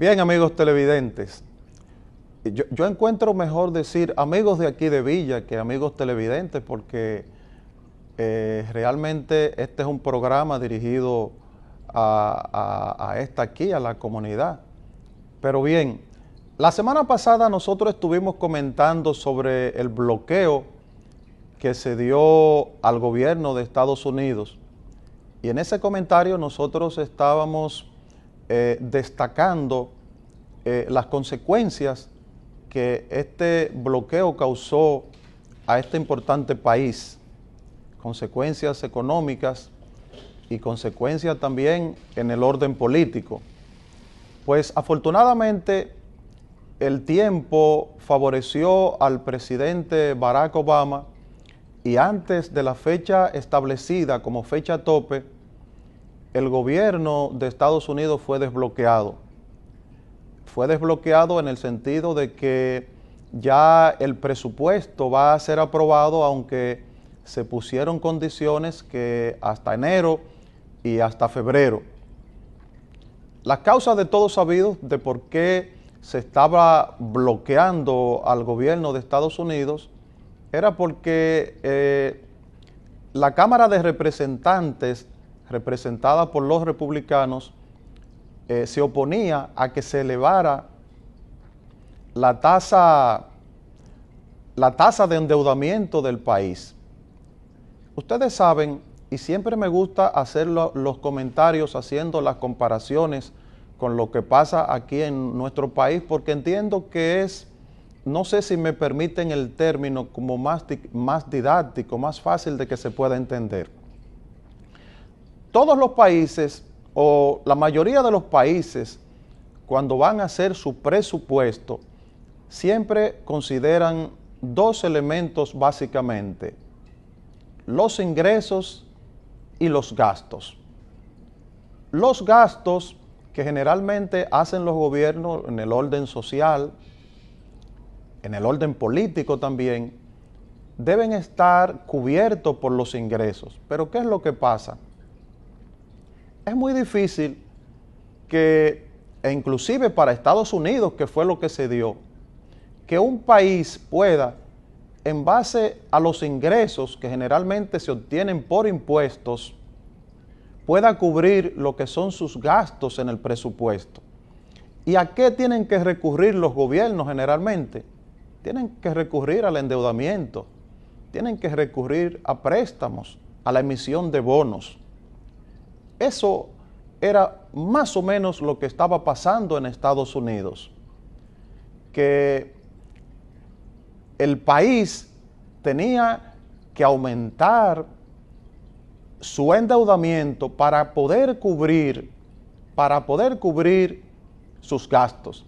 Bien, amigos televidentes, yo encuentro mejor decir amigos de aquí de Villa que amigos televidentes porque realmente este es un programa dirigido a esta aquí, a la comunidad. Pero bien, la semana pasada nosotros estuvimos comentando sobre el bloqueo que se dio al gobierno de Estados Unidos y en ese comentario nosotros estábamos destacando las consecuencias que este bloqueo causó a este importante país, consecuencias económicas y consecuencias también en el orden político. Pues afortunadamente el tiempo favoreció al presidente Barack Obama y antes de la fecha establecida como fecha tope, el gobierno de Estados Unidos fue desbloqueado. Fue desbloqueado en el sentido de que ya el presupuesto va a ser aprobado, aunque se pusieron condiciones que hasta enero y hasta febrero. Las causas de todos sabidos de por qué se estaba bloqueando al gobierno de Estados Unidos era porque la Cámara de Representantes, representada por los republicanos, se oponía a que se elevara la tasa de endeudamiento del país. Ustedes saben, y siempre me gusta hacer los comentarios haciendo las comparaciones con lo que pasa aquí en nuestro país, porque entiendo que es, no sé si me permiten el término, como más didáctico, más fácil de que se pueda entender. Todos los países, o la mayoría de los países, cuando van a hacer su presupuesto, siempre consideran dos elementos básicamente: los ingresos y los gastos. Los gastos que generalmente hacen los gobiernos en el orden social, en el orden político también, deben estar cubiertos por los ingresos. Pero ¿qué es lo que pasa? Es muy difícil que, e inclusive para Estados Unidos, que fue lo que se dio, que un país pueda, en base a los ingresos que generalmente se obtienen por impuestos, pueda cubrir lo que son sus gastos en el presupuesto. ¿Y a qué tienen que recurrir los gobiernos generalmente? Tienen que recurrir al endeudamiento, tienen que recurrir a préstamos, a la emisión de bonos. Eso era más o menos lo que estaba pasando en Estados Unidos, que el país tenía que aumentar su endeudamiento para poder cubrir sus gastos.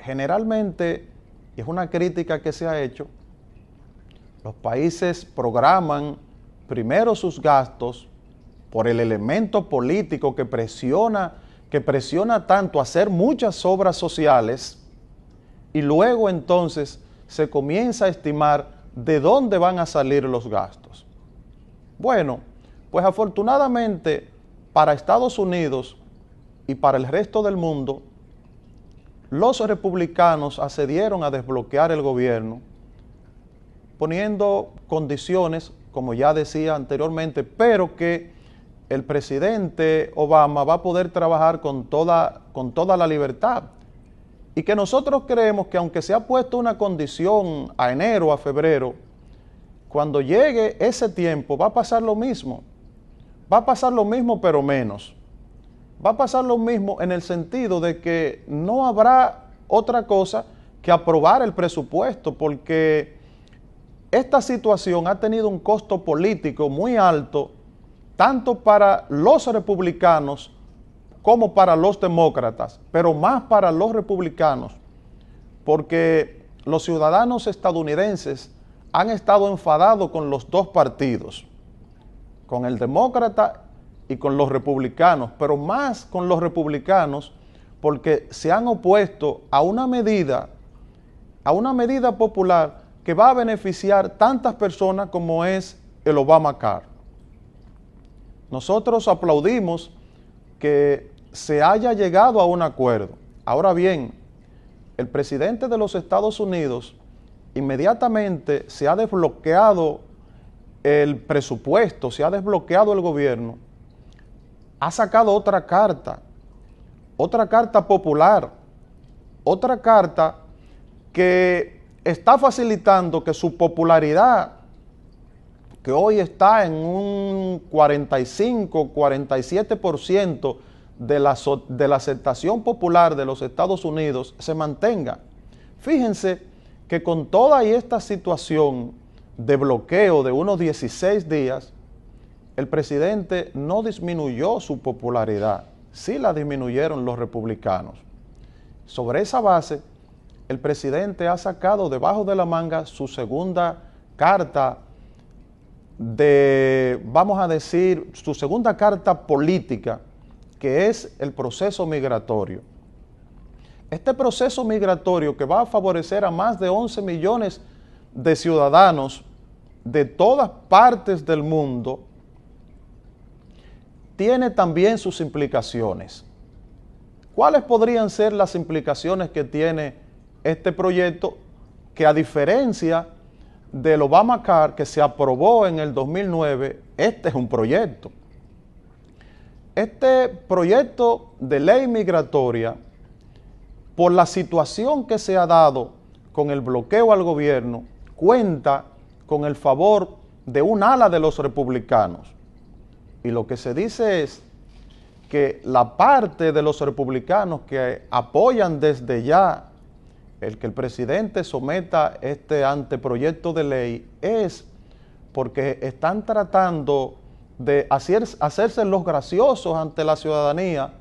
Generalmente, y es una crítica que se ha hecho, los países programan primero sus gastos por el elemento político que presiona tanto a hacer muchas obras sociales, y luego entonces se comienza a estimar de dónde van a salir los gastos. Bueno, pues afortunadamente para Estados Unidos y para el resto del mundo, los republicanos accedieron a desbloquear el gobierno, poniendo condiciones, como ya decía anteriormente, pero que el presidente Obama va a poder trabajar con toda la libertad. Y que nosotros creemos que aunque se ha puesto una condición a enero, a febrero, cuando llegue ese tiempo va a pasar lo mismo. Va a pasar lo mismo, pero menos. Va a pasar lo mismo en el sentido de que no habrá otra cosa que aprobar el presupuesto, porque esta situación ha tenido un costo político muy alto, tanto para los republicanos como para los demócratas, pero más para los republicanos, porque los ciudadanos estadounidenses han estado enfadados con los dos partidos, con el demócrata y con los republicanos, pero más con los republicanos porque se han opuesto a una medida popular que va a beneficiar tantas personas como es el Obamacare. Nosotros aplaudimos que se haya llegado a un acuerdo, Ahora bien, el presidente de los Estados Unidos inmediatamente se ha desbloqueado el presupuesto, se ha desbloqueado el gobierno, ha sacado otra carta popular, otra carta que está facilitando que su popularidad, que hoy está en un 45, 47% de la aceptación popular de los Estados Unidos, se mantenga. Fíjense que con toda esta situación de bloqueo de unos 16 días, el presidente no disminuyó su popularidad, sí la disminuyeron los republicanos. Sobre esa base, el presidente ha sacado debajo de la manga su segunda carta vamos a decir, su segunda carta política, que es el proceso migratorio. Este proceso migratorio que va a favorecer a más de 11 millones de ciudadanos de todas partes del mundo, tiene también sus implicaciones. ¿Cuáles podrían ser las implicaciones que tiene este proyecto que, a diferencia del Obamacare que se aprobó en el 2009, este es un proyecto? Este proyecto de ley migratoria, por la situación que se ha dado con el bloqueo al gobierno, cuenta con el favor de un ala de los republicanos. Y lo que se dice es que la parte de los republicanos que apoyan desde ya el que el presidente someta este anteproyecto de ley es porque están tratando de hacerse los graciosos ante la ciudadanía,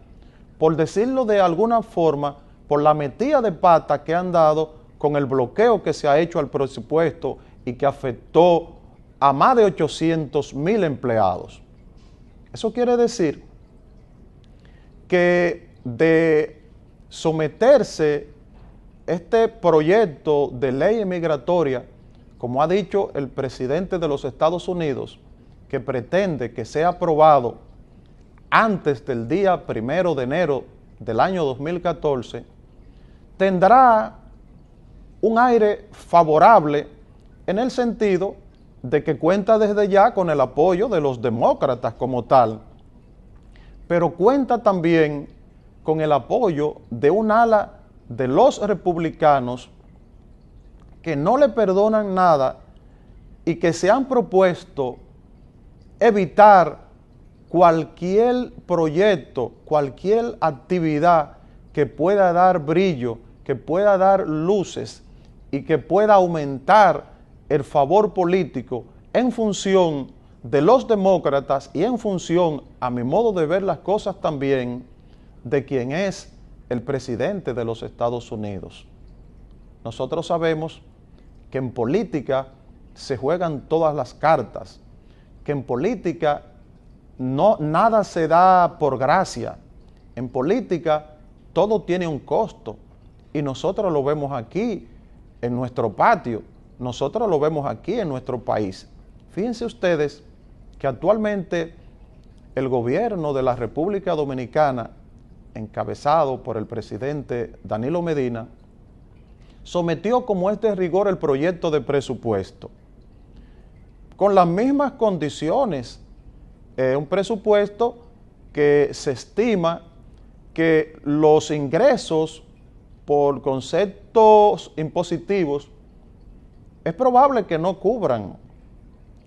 por decirlo de alguna forma, por la metida de pata que han dado con el bloqueo que se ha hecho al presupuesto y que afectó a más de 800,000 empleados. Eso quiere decir que de someterse este proyecto de ley migratoria, como ha dicho el presidente de los Estados Unidos, que pretende que sea aprobado antes del día 1 de enero del año 2014, tendrá un aire favorable en el sentido de que cuenta desde ya con el apoyo de los demócratas como tal, pero cuenta también con el apoyo de un ala de los republicanos que no le perdonan nada y que se han propuesto evitar cualquier proyecto, cualquier actividad que pueda dar brillo, que pueda dar luces y que pueda aumentar el favor político en función de los demócratas y en función, a mi modo de ver las cosas también, de quien es el presidente de los Estados Unidos. Nosotros sabemos que en política se juegan todas las cartas, que en política nada se da por gracia. En política todo tiene un costo y nosotros lo vemos aquí en nuestro patio, nosotros lo vemos aquí en nuestro país. Fíjense ustedes que actualmente el gobierno de la República Dominicana, encabezado por el presidente Danilo Medina, sometió como es de rigor el proyecto de presupuesto, con las mismas condiciones, un presupuesto que se estima que los ingresos por conceptos impositivos es probable que no cubran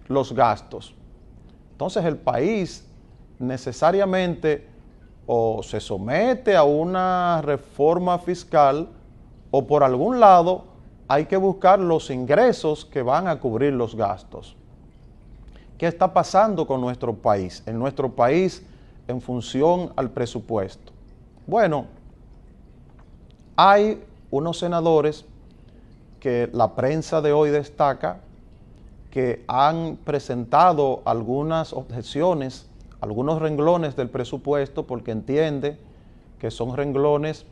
los gastos. Entonces el país necesariamente o se somete a una reforma fiscal o por algún lado hay que buscar los ingresos que van a cubrir los gastos. ¿Qué está pasando con nuestro país? En nuestro país en función al presupuesto. Bueno, hay unos senadores que la prensa de hoy destaca que han presentado algunas objeciones, algunos renglones del presupuesto porque entiende que son renglones,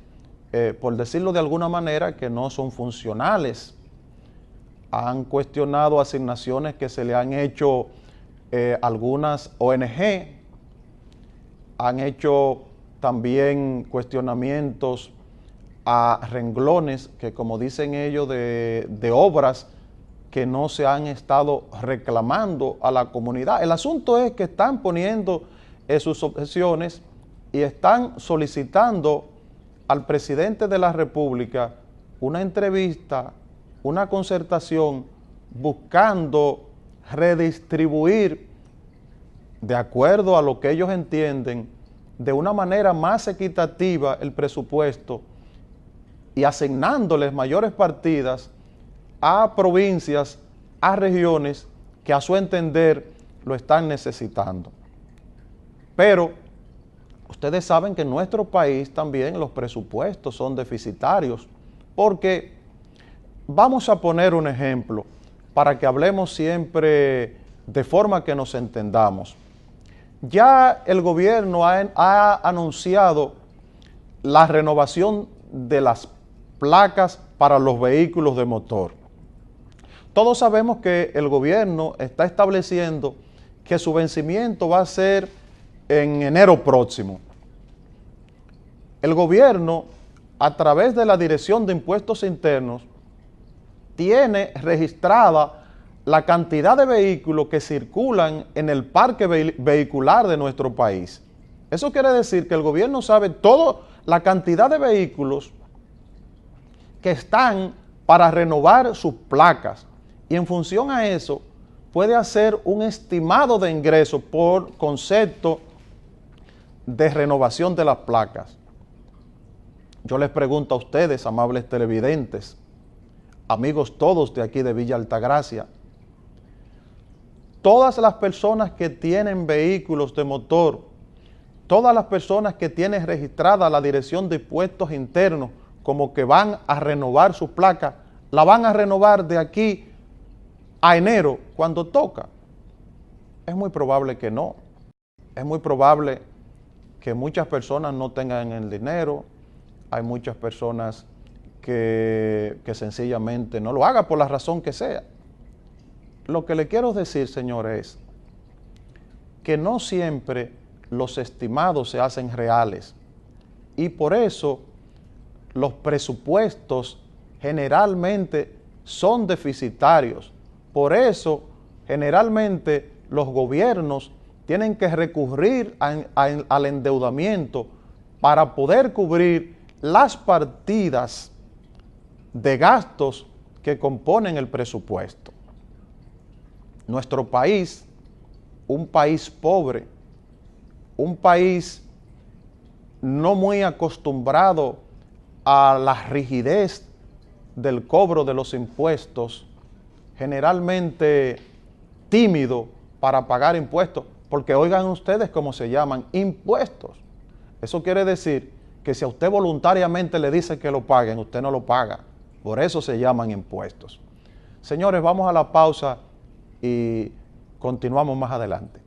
por decirlo de alguna manera, que no son funcionales. Han cuestionado asignaciones que se le han hecho algunas ONG, han hecho también cuestionamientos a renglones que, como dicen ellos, de obras que no se han estado reclamando a la comunidad. El asunto es que están poniendo sus objeciones y están solicitando al presidente de la República una entrevista, una concertación, buscando redistribuir, de acuerdo a lo que ellos entienden, de una manera más equitativa el presupuesto y asignándoles mayores partidas a provincias, a regiones que a su entender lo están necesitando. Pero ustedes saben que en nuestro país también los presupuestos son deficitarios, porque vamos a poner un ejemplo para que hablemos siempre de forma que nos entendamos. Ya el gobierno ha anunciado la renovación de las placas para los vehículos de motor. Todos sabemos que el gobierno está estableciendo que su vencimiento va a ser en enero próximo. El gobierno, a través de la Dirección de Impuestos Internos, tiene registrada la cantidad de vehículos que circulan en el parque vehicular de nuestro país. Eso quiere decir que el gobierno sabe toda la cantidad de vehículos que están para renovar sus placas, y en función a eso puede hacer un estimado de ingresos por concepto de renovación de las placas. Yo les pregunto a ustedes, amables televidentes, amigos todos de aquí de Villa Altagracia, todas las personas que tienen vehículos de motor, todas las personas que tienen registrada la Dirección de Impuestos Internos como que van a renovar su placa, la van a renovar de aquí a enero cuando toca. Es muy probable que no. Es muy probable que muchas personas no tengan el dinero. Hay muchas personas que sencillamente no lo hagan por la razón que sea. Lo que le quiero decir, señores, es que no siempre los estimados se hacen reales, y por eso los presupuestos generalmente son deficitarios. Por eso generalmente los gobiernos tienen que recurrir al endeudamiento para poder cubrir las partidas de gastos que componen el presupuesto. Nuestro país, un país pobre, un país no muy acostumbrado a la rigidez del cobro de los impuestos, generalmente tímido para pagar impuestos, porque oigan ustedes cómo se llaman, impuestos. Eso quiere decir que si a usted voluntariamente le dice que lo paguen, usted no lo paga. Por eso se llaman impuestos. Señores, vamos a la pausa y continuamos más adelante.